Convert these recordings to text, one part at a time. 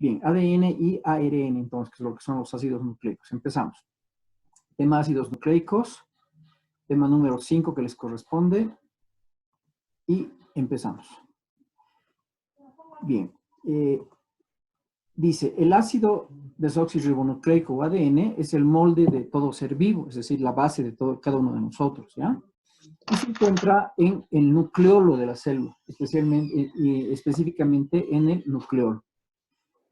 Bien, ADN y ARN, entonces, que es lo que son los ácidos nucleicos. Empezamos. Tema ácidos nucleicos, tema número 5 que les corresponde, y empezamos. Bien, dice, el ácido desoxirribonucleico o ADN es el molde de todo ser vivo, es decir, la base de todo, cada uno de nosotros, ¿ya? Y se encuentra en el nucleolo de la célula, específicamente en el nucleolo.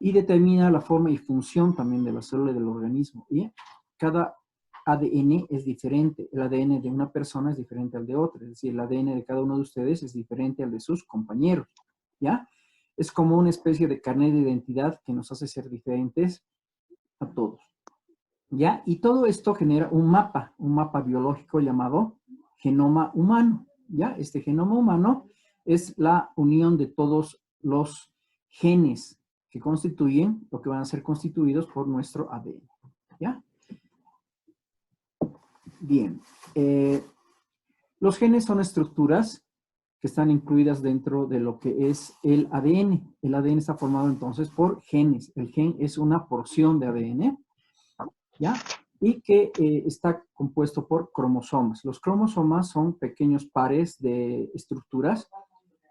Y determina la forma y función también de la célula y del organismo. ¿Ya? Cada ADN es diferente. El ADN de una persona es diferente al de otra. Es decir, el ADN de cada uno de ustedes es diferente al de sus compañeros. ¿Ya? Es como una especie de carnet de identidad que nos hace ser diferentes a todos. ¿Ya? Y todo esto genera un mapa biológico llamado genoma humano. ¿Ya? Este genoma humano es la unión de todos los genes que constituyen lo que van a ser constituidos por nuestro ADN. ¿Ya? Bien. Los genes son estructuras que están incluidas dentro de lo que es el ADN. El ADN está formado entonces por genes. El gen es una porción de ADN, ¿ya? Y que está compuesto por cromosomas. Los cromosomas son pequeños pares de estructuras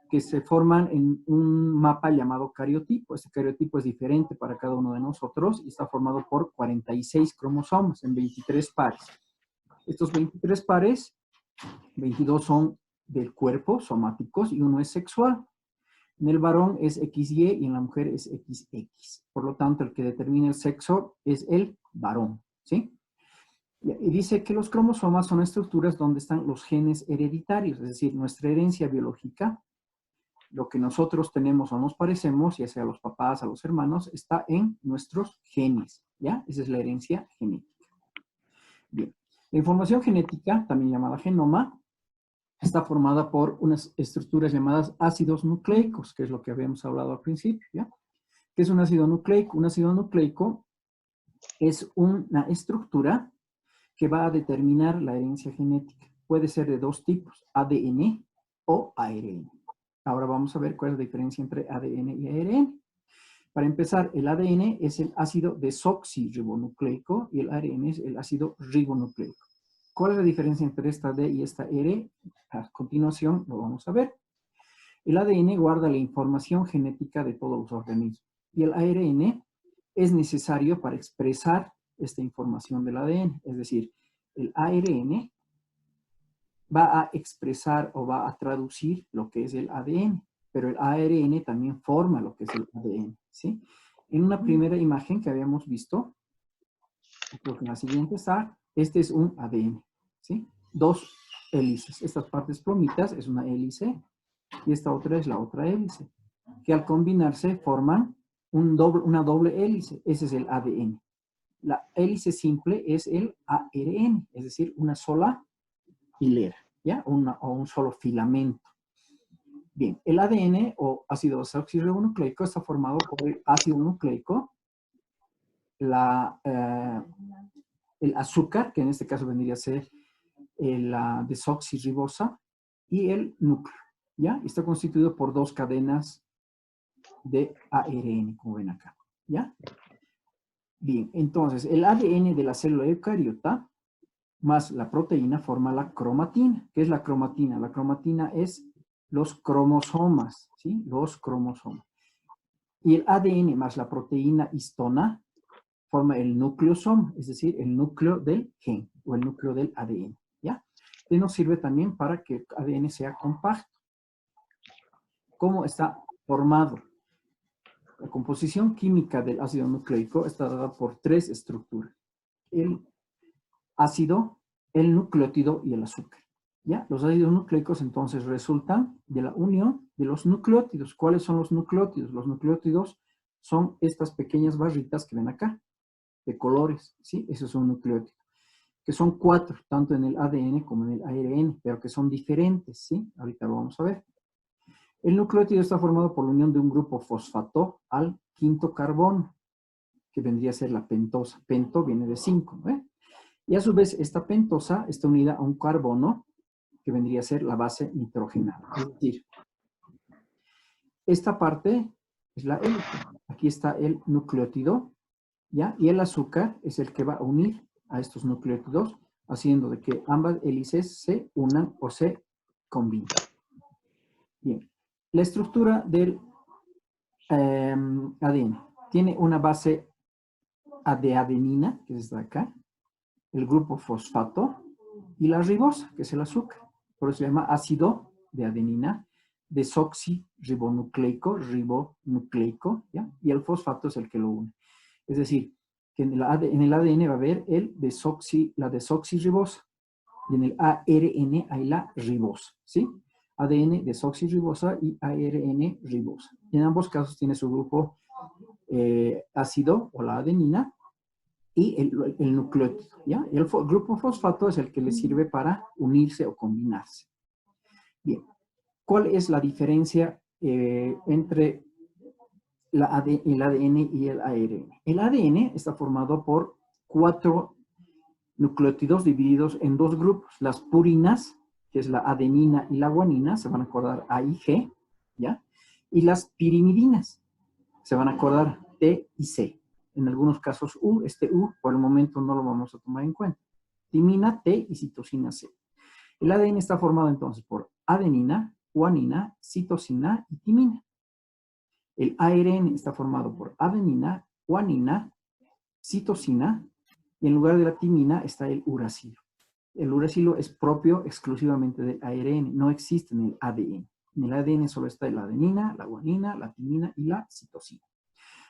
que se forman en un mapa llamado cariotipo. Este cariotipo es diferente para cada uno de nosotros y está formado por 46 cromosomas en 23 pares. Estos 23 pares, 22 son del cuerpo, somáticos, y uno es sexual. En el varón es XY y en la mujer es XX. Por lo tanto, el que determina el sexo es el varón, ¿sí? Y dice que los cromosomas son estructuras donde están los genes hereditarios, es decir, nuestra herencia biológica, lo que nosotros tenemos o nos parecemos, ya sea a los papás, a los hermanos, está en nuestros genes, ¿ya? Esa es la herencia genética. Bien, la información genética, también llamada genoma, está formada por unas estructuras llamadas ácidos nucleicos, que es lo que habíamos hablado al principio, ¿ya? ¿Qué es un ácido nucleico? Un ácido nucleico es una estructura que va a determinar la herencia genética. Puede ser de dos tipos, ADN o ARN. Ahora vamos a ver cuál es la diferencia entre ADN y ARN. Para empezar, el ADN es el ácido desoxirribonucleico y el ARN es el ácido ribonucleico. ¿Cuál es la diferencia entre esta D y esta R? A continuación lo vamos a ver. El ADN guarda la información genética de todos los organismos y el ARN es necesario para expresar esta información del ADN. Es decir, el ARN va a expresar o va a traducir lo que es el ADN, pero el ARN también forma lo que es el ADN, ¿sí? En una primera imagen que habíamos visto, creo que en la siguiente está, este es un ADN, ¿sí? Dos hélices. Estas partes plomitas es una hélice y esta otra es la otra hélice, que al combinarse forman una doble hélice. Ese es el ADN. La hélice simple es el ARN, es decir, una sola hilera, ¿ya? O un solo filamento. Bien, el ADN o ácido desoxirribonucleico está formado por el ácido nucleico, el azúcar, que en este caso vendría a ser la desoxirribosa, y el núcleo, ¿ya? Está constituido por dos cadenas de ARN, como ven acá, ¿ya? Bien, entonces, el ADN de la célula eucariota más la proteína forma la cromatina. ¿Qué es la cromatina? La cromatina es los cromosomas, ¿sí? Los cromosomas. Y el ADN más la proteína histona forma el nucleosoma, es decir, el núcleo del gen o el núcleo del ADN, ¿ya? Que nos sirve también para que el ADN sea compacto. ¿Cómo está formado? La composición química del ácido nucleico está dada por tres estructuras. El ácido, el nucleótido y el azúcar. ¿Ya? Los ácidos nucleicos entonces resultan de la unión de los nucleótidos. ¿Cuáles son los nucleótidos? Los nucleótidos son estas pequeñas barritas que ven acá, de colores, ¿sí? Eso es un nucleótido. Que son 4, tanto en el ADN como en el ARN, pero que son diferentes, ¿sí? Ahorita lo vamos a ver. El nucleótido está formado por la unión de un grupo fosfato al quinto carbono, que vendría a ser la pentosa. Pento viene de 5, ¿eh? Y a su vez, esta pentosa está unida a un carbono que vendría a ser la base nitrogenada. Es decir, esta parte es la hélice. Aquí está el nucleótido, ¿ya? Y el azúcar es el que va a unir a estos nucleótidos, haciendo de que ambas hélices se unan o se combinen. Bien, la estructura del ADN tiene una base de adenina, que es esta de acá, el grupo fosfato, y la ribosa, que es el azúcar. Por eso se llama ácido de adenina, desoxirribonucleico, ribonucleico, ¿ya? Y el fosfato es el que lo une. Es decir, que en el ADN va a haber la desoxirribosa, y en el ARN hay la ribosa, ¿sí? ADN desoxirribosa y ARN ribosa. Y en ambos casos tiene su grupo ácido o la adenina, y el nucleótido, ¿ya? Y el grupo fosfato es el que le sirve para unirse o combinarse. Bien, ¿cuál es la diferencia entre el ADN y el ARN? El ADN está formado por 4 nucleótidos divididos en 2 grupos. Las purinas, que es la adenina y la guanina, se van a acordar A y G, ¿ya? Y las pirimidinas, se van a acordar T y C. En algunos casos U, este U por el momento no lo vamos a tomar en cuenta. Timina, T y citosina C. El ADN está formado entonces por adenina, guanina, citosina y timina. El ARN está formado por adenina, guanina, citosina y en lugar de la timina está el uracilo. El uracilo es propio exclusivamente del ARN, no existe en el ADN. En el ADN solo está la adenina, la guanina, la timina y la citosina.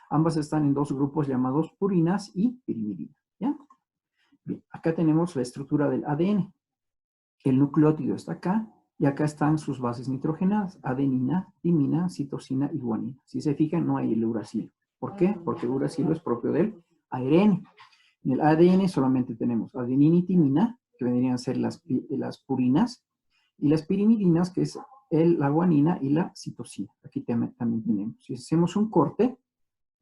Ambas están en 2 grupos llamados purinas y pirimidinas, ¿ya? Bien, acá tenemos la estructura del ADN. El nucleótido está acá y acá están sus bases nitrogenadas, adenina, timina, citosina y guanina. Si se fijan, no hay el uracilo. ¿Por qué? Porque el uracilo es propio del ARN. En el ADN solamente tenemos adenina y timina, que vendrían a ser las purinas, y las pirimidinas, que es la guanina y la citosina. Aquí también tenemos. Si hacemos un corte,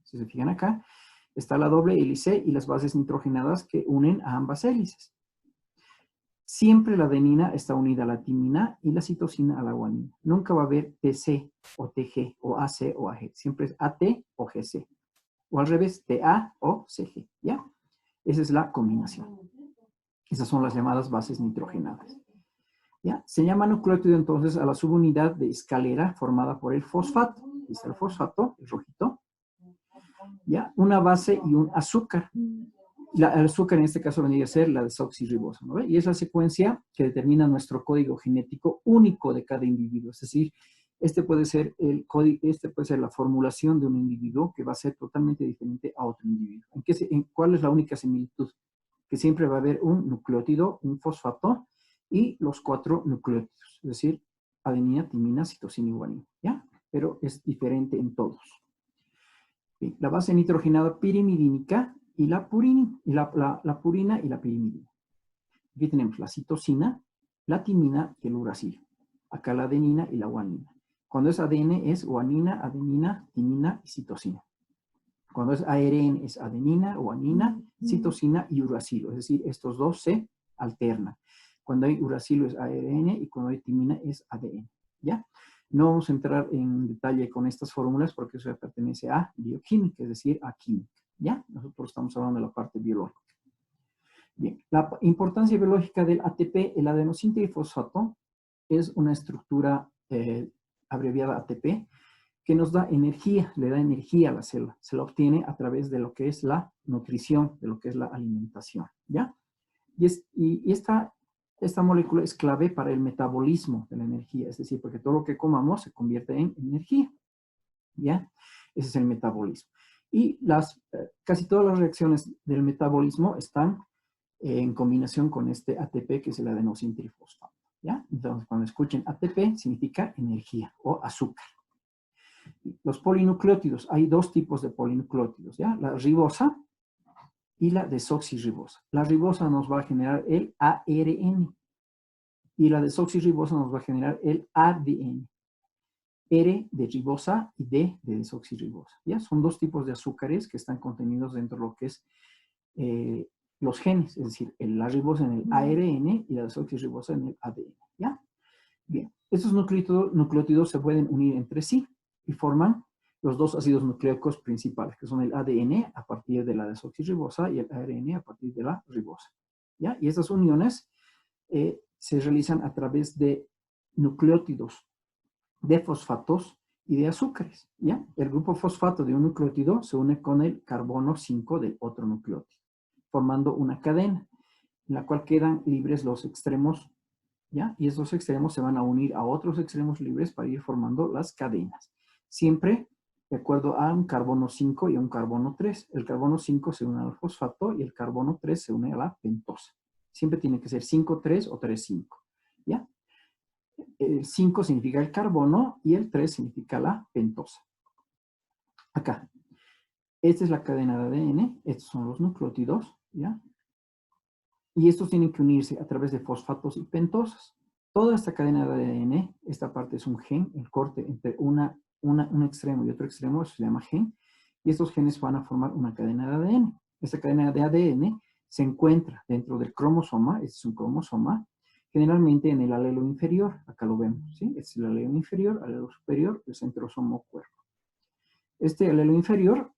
si se fijan acá, está la doble hélice y las bases nitrogenadas que unen a ambas hélices. Siempre la adenina está unida a la timina y la citosina a la guanina. Nunca va a haber TC o TG o AC o AG. Siempre es AT o GC. O al revés, TA o CG. ¿Ya? Esa es la combinación. Esas son las llamadas bases nitrogenadas. ¿Ya? Se llama nucleótido entonces a la subunidad de escalera formada por el fosfato. Aquí está el fosfato, el rojito. ¿Ya? Una base y un azúcar. El azúcar en este caso vendría a ser la desoxirribosa, ¿no? Y es la secuencia que determina nuestro código genético único de cada individuo. Es decir, este puede ser la formulación de un individuo que va a ser totalmente diferente a otro individuo. ¿Cuál es la única similitud? Que siempre va a haber un nucleótido, un fosfato y los 4 nucleótidos. Es decir, adenina, timina, citosina y guanina, ¿ya? Pero es diferente en todos. Bien, la base nitrogenada pirimidínica y la purina y la pirimidina. Aquí tenemos la citosina, la timina y el uracilo. Acá la adenina y la guanina. Cuando es ADN es guanina, adenina, timina y citosina. Cuando es ARN es adenina, guanina, citosina y uracilo. Es decir, estos dos se alternan. Cuando hay uracilo es ARN y cuando hay timina es ADN. ¿Ya? No vamos a entrar en detalle con estas fórmulas porque eso pertenece a bioquímica, es decir, a química. ¿Ya? Nosotros estamos hablando de la parte biológica. Bien, la importancia biológica del ATP, el adenosíntrifosfato, es una estructura abreviada ATP que nos da energía, le da energía a la célula. Se la obtiene a través de lo que es la nutrición, de lo que es la alimentación. ¿Ya? Y esta molécula es clave para el metabolismo de la energía, es decir, porque todo lo que comamos se convierte en energía. ¿Ya? Ese es el metabolismo. Y casi todas las reacciones del metabolismo están en combinación con este ATP, que es el adenosíntrifosfato. ¿Ya? Entonces, cuando escuchen ATP, significa energía o azúcar. Los polinucleótidos, hay 2 tipos de polinucleótidos, ¿ya? La ribosa y la desoxirribosa. La ribosa nos va a generar el ARN y la desoxirribosa nos va a generar el ADN. R de ribosa y D de desoxirribosa. ¿Ya? Son 2 tipos de azúcares que están contenidos dentro de lo que es los genes, es decir, la ribosa en el ARN y la desoxirribosa en el ADN. ¿Ya? Bien, estos nucleótidos se pueden unir entre sí y forman los dos ácidos nucleicos principales, que son el ADN a partir de la desoxirribosa y el ARN a partir de la ribosa. ¿Ya? Y estas uniones se realizan a través de nucleótidos, de fosfatos y de azúcares. ¿Ya? El grupo fosfato de un nucleótido se une con el carbono 5 del otro nucleótido, formando una cadena en la cual quedan libres los extremos, ¿ya? Y esos extremos se van a unir a otros extremos libres para ir formando las cadenas. Siempre de acuerdo a un carbono 5 y a un carbono 3. El carbono 5 se une al fosfato y el carbono 3 se une a la pentosa. Siempre tiene que ser 5,3 o 3,5, ¿ya? El 5 significa el carbono y el 3 significa la pentosa. Acá. Esta es la cadena de ADN, estos son los nucleótidos, ¿ya? Y estos tienen que unirse a través de fosfatos y pentosas. Toda esta cadena de ADN, esta parte es un gen, el corte entre un extremo y otro extremo, eso se llama gen, y estos genes van a formar una cadena de ADN. Esta cadena de ADN se encuentra dentro del cromosoma, este es un cromosoma, generalmente en el alelo inferior, acá lo vemos, ¿sí? Este es el alelo inferior, alelo superior, el centrosoma o cuerpo. Este alelo inferior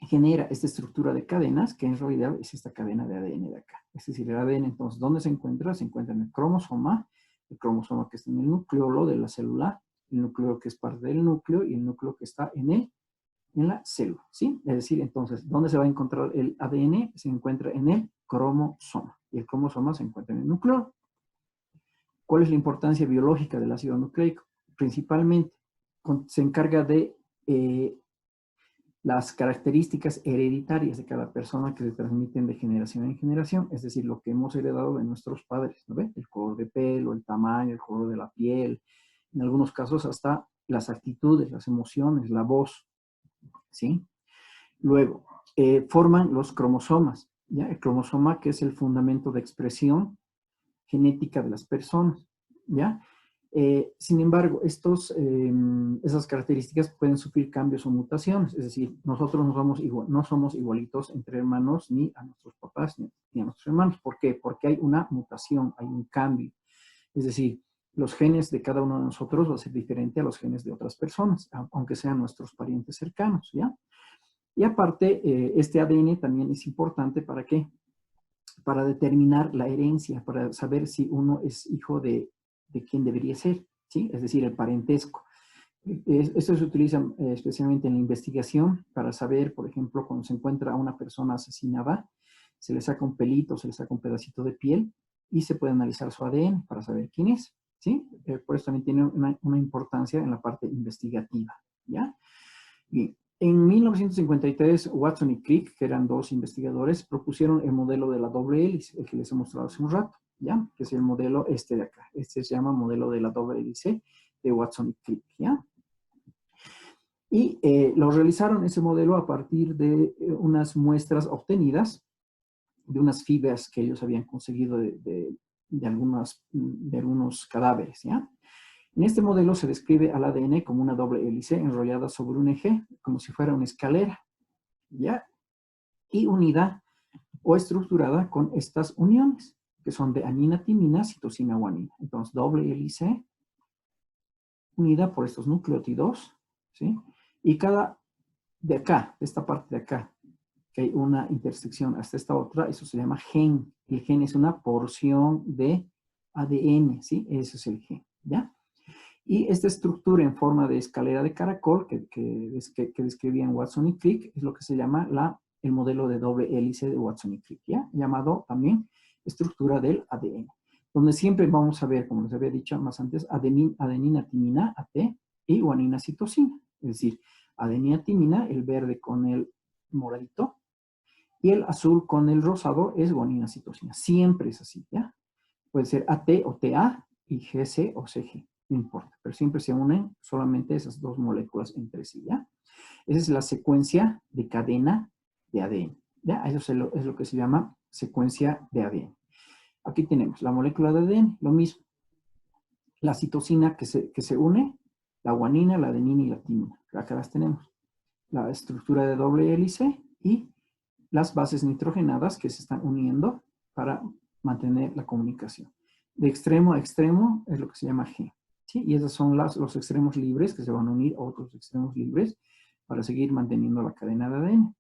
genera esta estructura de cadenas, que en realidad es esta cadena de ADN de acá. Es decir, el ADN, entonces, ¿dónde se encuentra? Se encuentra en el cromosoma que está en el núcleo de la célula, el núcleo que es parte del núcleo y el núcleo que está en la célula, ¿sí? Es decir, entonces, ¿dónde se va a encontrar el ADN? Se encuentra en el cromosoma, y el cromosoma se encuentra en el núcleo. ¿Cuál es la importancia biológica del ácido nucleico? Principalmente, se encarga de las características hereditarias de cada persona que se transmiten de generación en generación, es decir, lo que hemos heredado de nuestros padres, ¿no ve? El color de pelo, el tamaño, el color de la piel, en algunos casos hasta las actitudes, las emociones, la voz, ¿sí? Luego, forman los cromosomas, ¿ya? El cromosoma que es el fundamento de expresión genética de las personas, ¿ya? Sin embargo, esas características pueden sufrir cambios o mutaciones, es decir, nosotros no somos igualitos entre hermanos ni a nuestros papás ni a nuestros hermanos. ¿Por qué? Porque hay una mutación, hay un cambio. Es decir, los genes de cada uno de nosotros va a ser diferente a los genes de otras personas, aunque sean nuestros parientes cercanos, ¿ya? Y aparte, este ADN también es importante ¿para qué? Para determinar la herencia, para saber si uno es hijo de quién debería ser, ¿sí? Es decir, el parentesco. Esto se utiliza especialmente en la investigación para saber, por ejemplo, cuando se encuentra a una persona asesinada, se le saca un pelito, se le saca un pedacito de piel y se puede analizar su ADN para saber quién es, ¿sí? Por eso también tiene una importancia en la parte investigativa, ¿ya? Y en 1953, Watson y Crick, que eran dos investigadores, propusieron el modelo de la doble hélice, el que les he mostrado hace un rato, ¿ya? Que es el modelo este de acá. Este se llama modelo de la doble hélice de Watson y Crick, ¿ya? Y lo realizaron ese modelo a partir de unas muestras obtenidas de unas fibras que ellos habían conseguido de algunos cadáveres, ¿ya? En este modelo se describe al ADN como una doble hélice enrollada sobre un eje, como si fuera una escalera, ¿ya? Y unida o estructurada con estas uniones, que son de anina, timina, citosina, guanina. Entonces, doble hélice unida por estos nucleótidos, ¿sí? Y de acá, de esta parte de acá, que hay una intersección hasta esta otra, eso se llama gen. El gen es una porción de ADN, ¿sí? Ese es el gen, ¿ya? Y esta estructura en forma de escalera de caracol que describían Watson y Crick es lo que se llama el modelo de doble hélice de Watson y Crick, ¿ya? Llamado también estructura del ADN, donde siempre vamos a ver, como les había dicho más antes, adenina, timina, AT, y guanina, citosina. Es decir, adenina, timina, el verde con el moradito, y el azul con el rosado es guanina, citosina. Siempre es así, ¿ya? Puede ser AT o TA y GC o CG. No importa, pero siempre se unen solamente esas dos moléculas entre sí, ¿ya? Esa es la secuencia de cadena de ADN, ¿ya? Eso es lo que se llama secuencia de ADN. Aquí tenemos la molécula de ADN, lo mismo. La citosina que se une, la guanina, la adenina y la timina. Acá las tenemos. La estructura de doble hélice y las bases nitrogenadas que se están uniendo para mantener la comunicación. De extremo a extremo es lo que se llama G. ¿Sí? Y esos son los extremos libres que se van a unir a otros extremos libres para seguir manteniendo la cadena de ADN.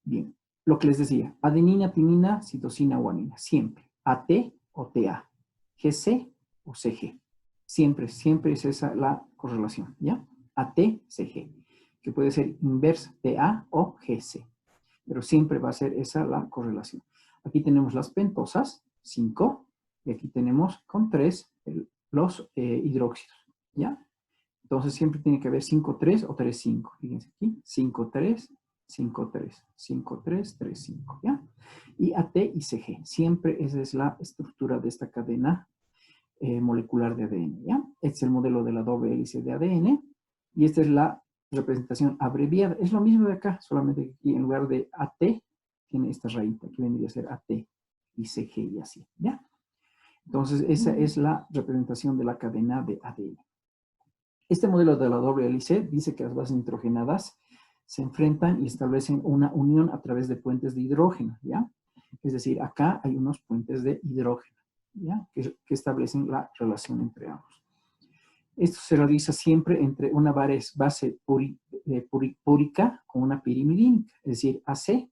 Bien, lo que les decía, adenina, timina, citosina, guanina, siempre. AT o TA, GC o CG. Siempre, siempre es esa la correlación, ¿ya? AT, CG, que puede ser inversa, TA o GC. Pero siempre va a ser esa la correlación. Aquí tenemos las pentosas, 5, y aquí tenemos con 3 los hidróxidos, ¿ya? Entonces siempre tiene que haber 5,3 o 3,5. Fíjense aquí, 5,3, 5,3, 5,3, 3,5, ¿ya? Y AT y CG, siempre esa es la estructura de esta cadena molecular de ADN, ¿ya? Este es el modelo de la doble hélice de ADN y esta es la representación abreviada. Es lo mismo de acá, solamente que aquí en lugar de AT tiene esta rayita, que vendría a ser AT y CG y así, ¿ya? Entonces esa es la representación de la cadena de ADN. Este modelo de la doble hélice dice que las bases nitrogenadas se enfrentan y establecen una unión a través de puentes de hidrógeno, ¿ya? Es decir, acá hay unos puentes de hidrógeno, ¿ya? Que establecen la relación entre ambos. Esto se realiza siempre entre una base púrica con una pirimidínica, es decir, AC,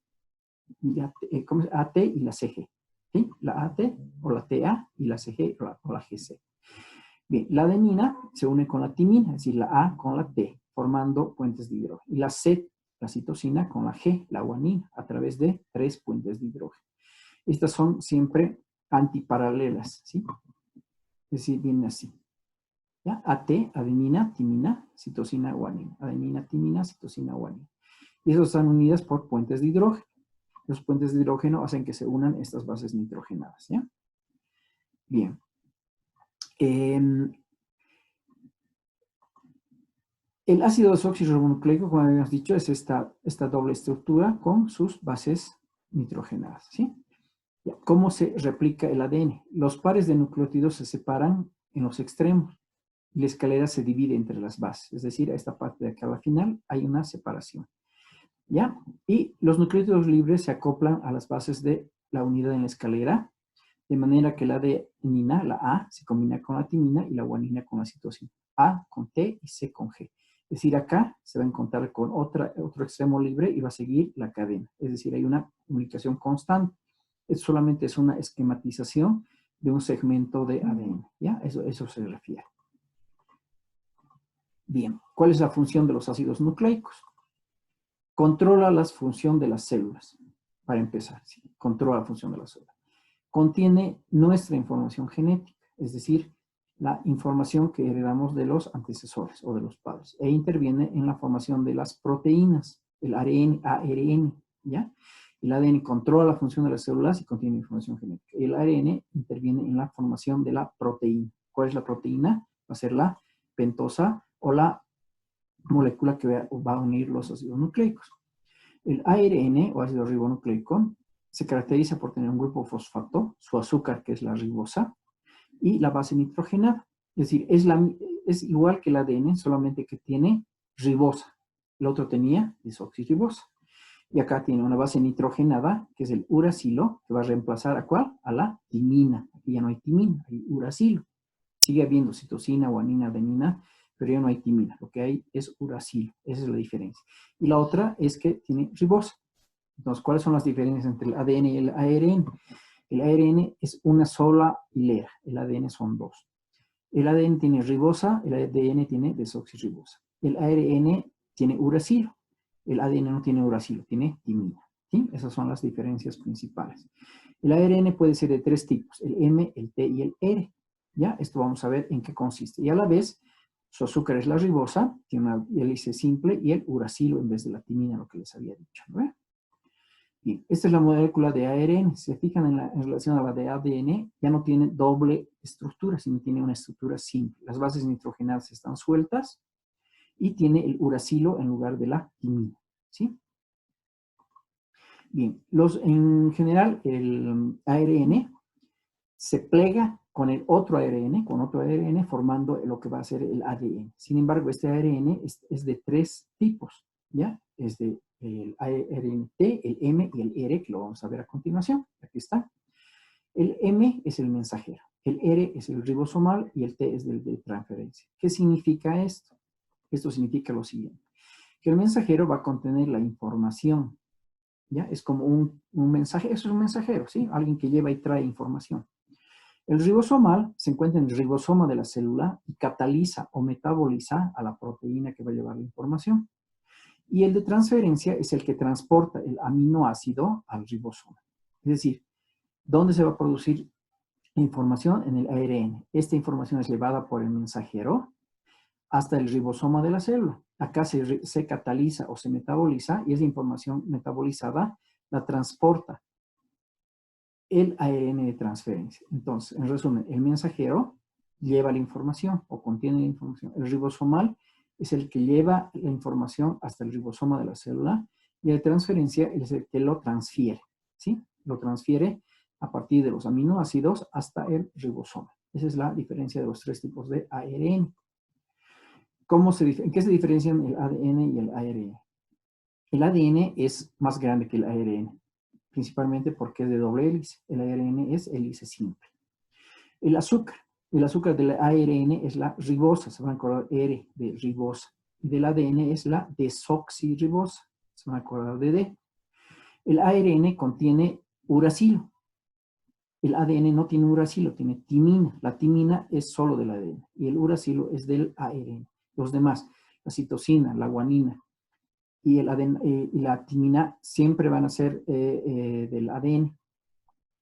AT y la CG, ¿sí? La AT o la TA y la CG o la GC. Bien, la adenina se une con la timina, es decir, la A con la T, formando puentes de hidrógeno. Y la C, la citosina, con la G, la guanina, a través de 3 puentes de hidrógeno. Estas son siempre antiparalelas, ¿sí? Es decir, vienen así. ¿Ya? AT, adenina, timina, citosina, guanina. Adenina, timina, citosina, guanina. Y esas están unidas por puentes de hidrógeno. Los puentes de hidrógeno hacen que se unan estas bases nitrogenadas, ¿ya? Bien. El ácido desoxirribonucleico, como habíamos dicho, es esta doble estructura con sus bases nitrogenadas, ¿sí? ¿Cómo se replica el ADN? Los pares de nucleótidos se separan en los extremos y la escalera se divide entre las bases. Es decir, a esta parte de acá a la final hay una separación, ¿ya? Y los nucleótidos libres se acoplan a las bases de la unidad en la escalera, de manera que la adenina, la A, se combina con la timina y la guanina con la citosina. A con T y C con G. Es decir, acá se va a encontrar con otro extremo libre y va a seguir la cadena. Es decir, hay una comunicación constante. Esto solamente es una esquematización de un segmento de ADN, ¿ya? Eso se refiere. Bien, ¿cuál es la función de los ácidos nucleicos? Controla la función de las células, para empezar, ¿sí? Controla la función de las células. Contiene nuestra información genética, es decir, la información que heredamos de los antecesores o de los padres, e interviene en la formación de las proteínas, el ARN, ¿ya? El ADN controla la función de las células y contiene información genética. El ARN interviene en la formación de la proteína. ¿Cuál es la proteína? Va a ser la pentosa o la molécula que va a unir los ácidos nucleicos. El ARN o ácido ribonucleico se caracteriza por tener un grupo fosfato, su azúcar que es la ribosa, y la base nitrogenada. Es decir, es igual que el ADN, solamente que tiene ribosa. El otro tenía desoxirribosa. Y acá tiene una base nitrogenada, que es el uracilo, que va a reemplazar ¿a cuál? A la timina. Aquí ya no hay timina, hay uracilo. Sigue habiendo citosina, guanina, adenina, pero ya no hay timina. Lo que hay es uracilo. Esa es la diferencia. Y la otra es que tiene ribosa. Entonces, ¿cuáles son las diferencias entre el ADN y el ARN? El ARN es una sola hilera, el ADN son dos. El ADN tiene ribosa, el ADN tiene desoxirribosa. El ARN tiene uracilo, el ADN no tiene uracilo, tiene timina. ¿Sí? Esas son las diferencias principales. El ARN puede ser de 3 tipos, el M, el T y el R. ¿Ya? Esto vamos a ver en qué consiste. Y a la vez, su azúcar es la ribosa, tiene una hélice simple, y el uracilo en vez de la timina, lo que les había dicho. ¿No? Bien, esta es la molécula de ARN. Si se fijan en relación a la de ADN, ya no tiene doble estructura, sino tiene una estructura simple. Las bases nitrogenadas están sueltas y tiene el uracilo en lugar de la timina. ¿Sí? Bien, en general el ARN se plega con el otro ARN, formando lo que va a ser el ADN. Sin embargo, este ARN es de 3 tipos, ¿ya? Es de el ARN T, el M y el R, que lo vamos a ver a continuación. Aquí está. El M es el mensajero, el R es el ribosomal y el T es el de transferencia. ¿Qué significa esto? Esto significa lo siguiente. Que el mensajero va a contener la información, ¿ya? Es como un mensaje, eso es un mensajero, ¿sí? Alguien que lleva y trae información. El ribosomal se encuentra en el ribosoma de la célula y cataliza o metaboliza a la proteína que va a llevar la información. Y el de transferencia es el que transporta el aminoácido al ribosoma. Es decir, ¿dónde se va a producir la información? En el ARN. Esta información es llevada por el mensajero hasta el ribosoma de la célula. Acá se cataliza o se metaboliza y esa información metabolizada la transporta el ARN de transferencia. Entonces, en resumen, el mensajero lleva la información o contiene la información. El ribosomal es el que lleva la información hasta el ribosoma de la célula y la transferencia es el que lo transfiere, ¿sí? Lo transfiere a partir de los aminoácidos hasta el ribosoma. Esa es la diferencia de los tres tipos de ARN. ¿En qué se diferencian el ADN y el ARN? El ADN es más grande que el ARN, principalmente porque es de doble hélice. El ARN es hélice simple. El azúcar del ARN es la ribosa, se van a acordar R de ribosa. Y del ADN es la desoxirribosa, se van a acordar de D. El ARN contiene uracilo. El ADN no tiene uracilo, tiene timina. La timina es solo del ADN y el uracilo es del ARN. Los demás, la citosina, la guanina y la timina siempre van a ser del ADN,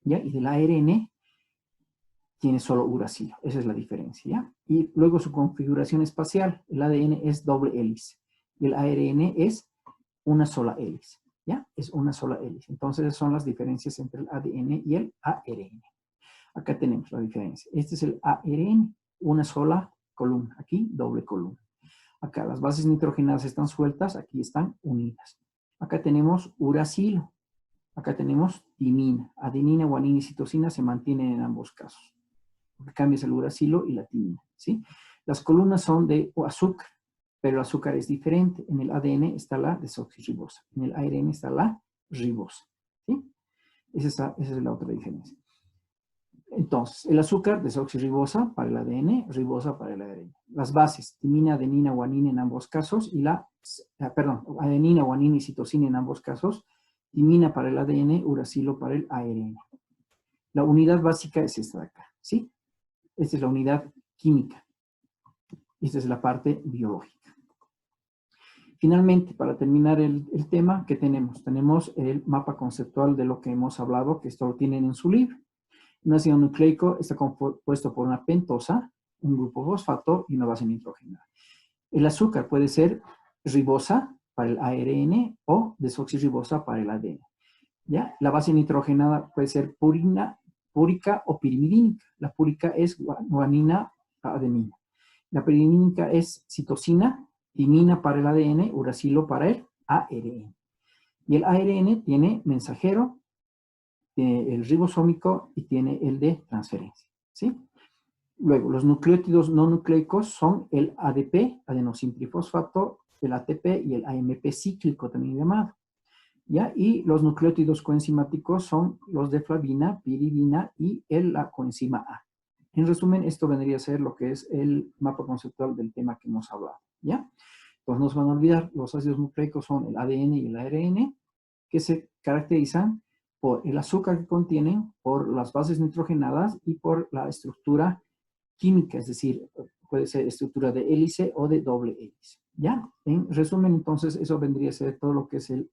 ¿ya? Y del ARN tiene solo uracilo. Esa es la diferencia, ¿ya? Y luego su configuración espacial. El ADN es doble hélice y el ARN es una sola hélice, ¿ya? Es una sola hélice. Entonces, esas son las diferencias entre el ADN y el ARN. Acá tenemos la diferencia. Este es el ARN, una sola columna. Aquí, doble columna. Acá las bases nitrogenadas están sueltas, aquí están unidas. Acá tenemos uracilo. Acá tenemos timina. Adenina, guanina y citosina se mantienen en ambos casos. Lo que cambia es el uracilo y la timina, ¿sí? Las columnas son de azúcar, pero el azúcar es diferente. En el ADN está la desoxirribosa. En el ARN está la ribosa, ¿sí? Esa es la otra diferencia. Entonces, el azúcar, desoxirribosa para el ADN, ribosa para el ARN. Las bases, timina, adenina, guanina en ambos casos y adenina, guanina y citosina en ambos casos, timina para el ADN, uracilo para el ARN. La unidad básica es esta de acá, ¿sí? Esta es la unidad química. Esta es la parte biológica. Finalmente, para terminar el tema, ¿qué tenemos? Tenemos el mapa conceptual de lo que hemos hablado, que esto lo tienen en su libro. Un ácido nucleico está compuesto por una pentosa, un grupo fosfato y una base nitrogenada. El azúcar puede ser ribosa para el ARN o desoxirribosa para el ADN. ¿Ya? La base nitrogenada puede ser púrica o pirimidínica. La púrica es guanina, adenina. La pirimidínica es citosina, timina para el ADN, uracilo para el ARN. Y el ARN tiene mensajero, tiene el ribosómico y tiene el de transferencia, ¿sí? Luego, los nucleótidos no nucleicos son el ADP, adenosintrifosfato, el ATP y el AMP cíclico también llamado, ¿ya? Y los nucleótidos coenzimáticos son los de flavina, piridina y la coenzima A. En resumen, esto vendría a ser lo que es el mapa conceptual del tema que hemos hablado, ¿ya? Entonces, no se van a olvidar, los ácidos nucleicos son el ADN y el ARN, que se caracterizan por el azúcar que contienen, por las bases nitrogenadas y por la estructura química, es decir, puede ser estructura de hélice o de doble hélice, ¿ya? En resumen, entonces, eso vendría a ser todo lo que es el